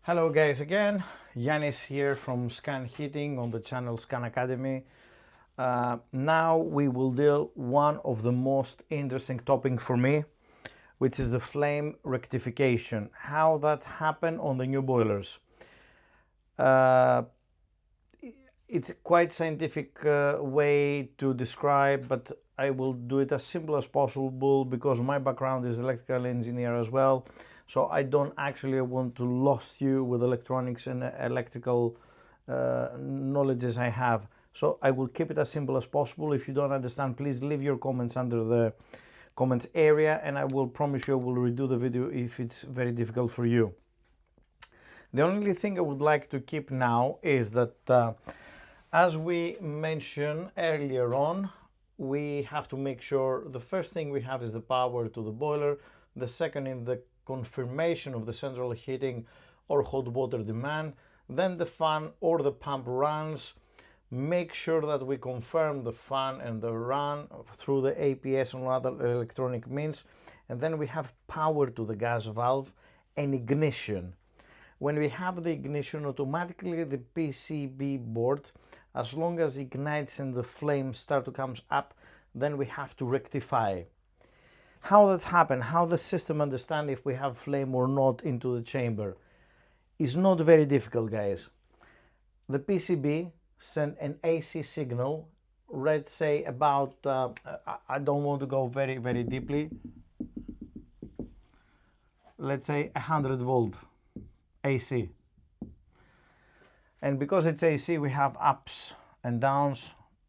Hello guys again, Yanis here from SKAN Heating on the channel SKAN Academy. Now we will deal one of the most interesting topic for me, which is the flame rectification, how that happened on the new boilers. It's a quite scientific way to describe, but I will do it as simple as possible because my background is electrical engineer as well. So I don't actually want to lose you with electronics and electrical knowledges I have. So I will keep it as simple as possible. If you don't understand, please leave your comments under the comment area and I will promise you I will redo the video if it's very difficult for you. The only thing I would like to keep now is that as we mentioned earlier on, we have to make sure the first thing we have is the power to the boiler, the second is the confirmation of the central heating or hot water demand, then the fan or the pump runs. Make sure that we confirm the fan and the run through the APS and other electronic means, and then we have power to the gas valve and ignition. When we have the ignition, automatically the PCB board, as long as it ignites and the flames start to come up, then we have to rectify. How that's happened, how the system understand if we have flame or not into the chamber is not very difficult, guys. The PCB send an AC signal, let's say about, I don't want to go very deeply, let's say 100 volt AC. And because it's AC, we have ups and downs,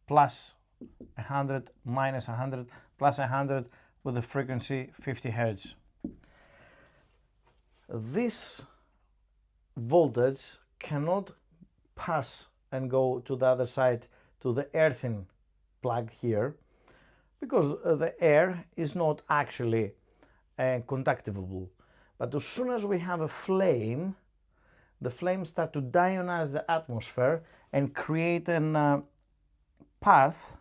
plus 100, minus 100, plus 100, with a frequency 50 Hertz. This voltage cannot pass and go to the other side to the earthing plug here, because the air is not actually conductible. But as soon as we have a flame, the flames start to ionize the atmosphere and create a path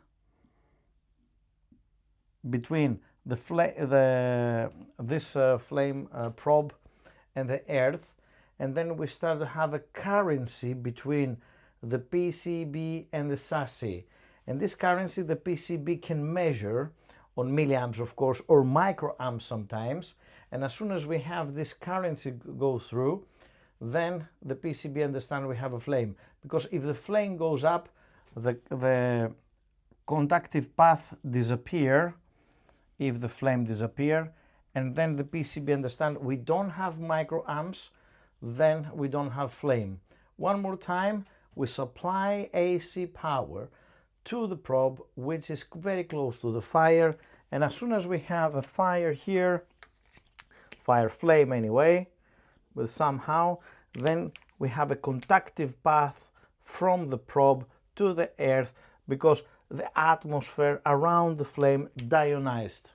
between this flame probe and the earth, and then we start to have a currency between the PCB and the chassis. And this currency the PCB can measure on milliamps, of course, or microamps sometimes. And as soon as we have this currency go through, then the PCB understand we have a flame. Because if the flame goes up, the conductive path disappear, if the flame disappear, and then the PCB understand we don't have microamps, then we don't have flame. One more time, we supply AC power to the probe, which is very close to the fire, and as soon as we have a fire here, fire flame anyway, with somehow, then we have a conductive path from the probe to the earth, because the atmosphere around the flame deionized.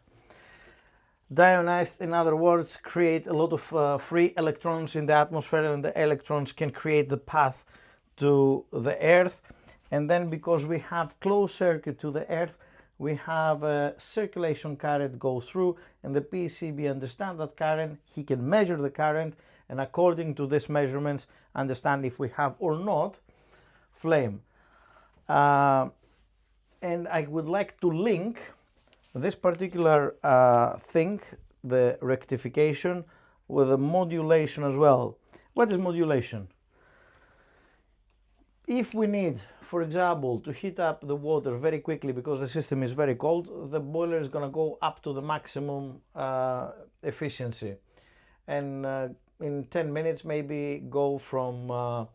Deionized, in other words, create a lot of free electrons in the atmosphere, and the electrons can create the path to the earth. And then because we have closed circuit to the earth, we have a circulation current go through, and the PCB understand that current, he can measure the current, and according to these measurements understand if we have or not flame. And I would like to link this particular thing, the rectification, with the modulation as well. What is modulation? If we need, for example, to heat up the water very quickly because the system is very cold, the boiler is going to go up to the maximum efficiency. And in 10 minutes maybe go from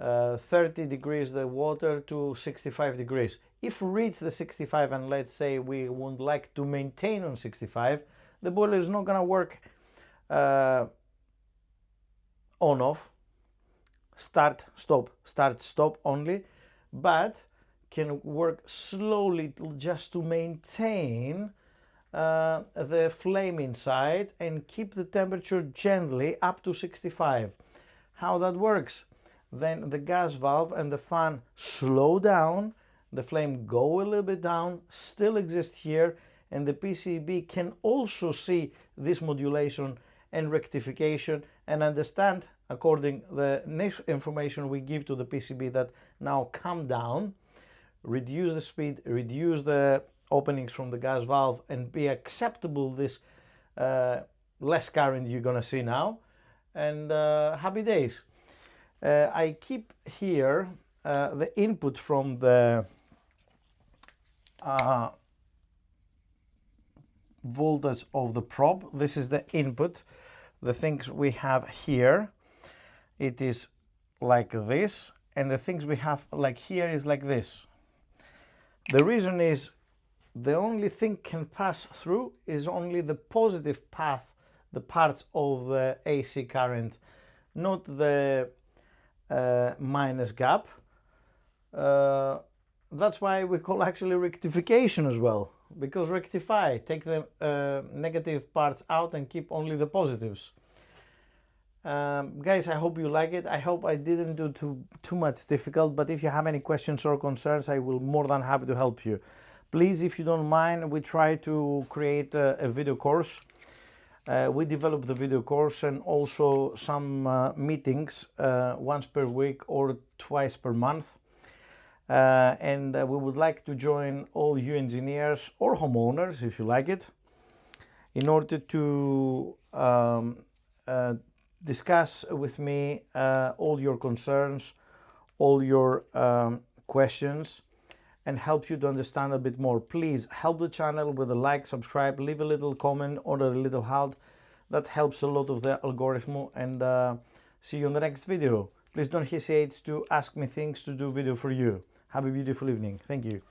30 degrees the water to 65 degrees. If we reach the 65 and let's say we would like to maintain on 65, the boiler is not going to work on off, start stop only, but can work slowly just to maintain the flame inside and keep the temperature gently up to 65. How that works? Then the gas valve and the fan slow down, the flame go a little bit down, still exist here, and the PCB can also see this modulation and rectification and understand according the next information we give to the PCB that now calm down, reduce the speed, reduce the openings from the gas valve, and be acceptable this less current you're gonna see now, and happy days. I keep here the input from the voltage of the probe. This is the input. The things we have here, it is like this, and the things we have like here is like this. The reason is the only thing can pass through is only the positive path, the parts of the AC current, not the minus gap. That's why we call actually rectification as well, because rectify, take the negative parts out and keep only the positives. Guys, I hope you like it. I hope I didn't do too much difficult, but if you have any questions or concerns, I will more than happy to help you. Please, if you don't mind, we try to create a video course. We develop the video course and also some meetings once per week or twice per month. And we would like to join all you engineers or homeowners, if you like it, in order to discuss with me all your concerns, all your questions, and help you to understand a bit more. Please help the channel with a like, subscribe, leave a little comment or a little heart. That helps a lot of the algorithm, and see you in the next video. Please don't hesitate to ask me things to do video for you. Have a beautiful evening. Thank you.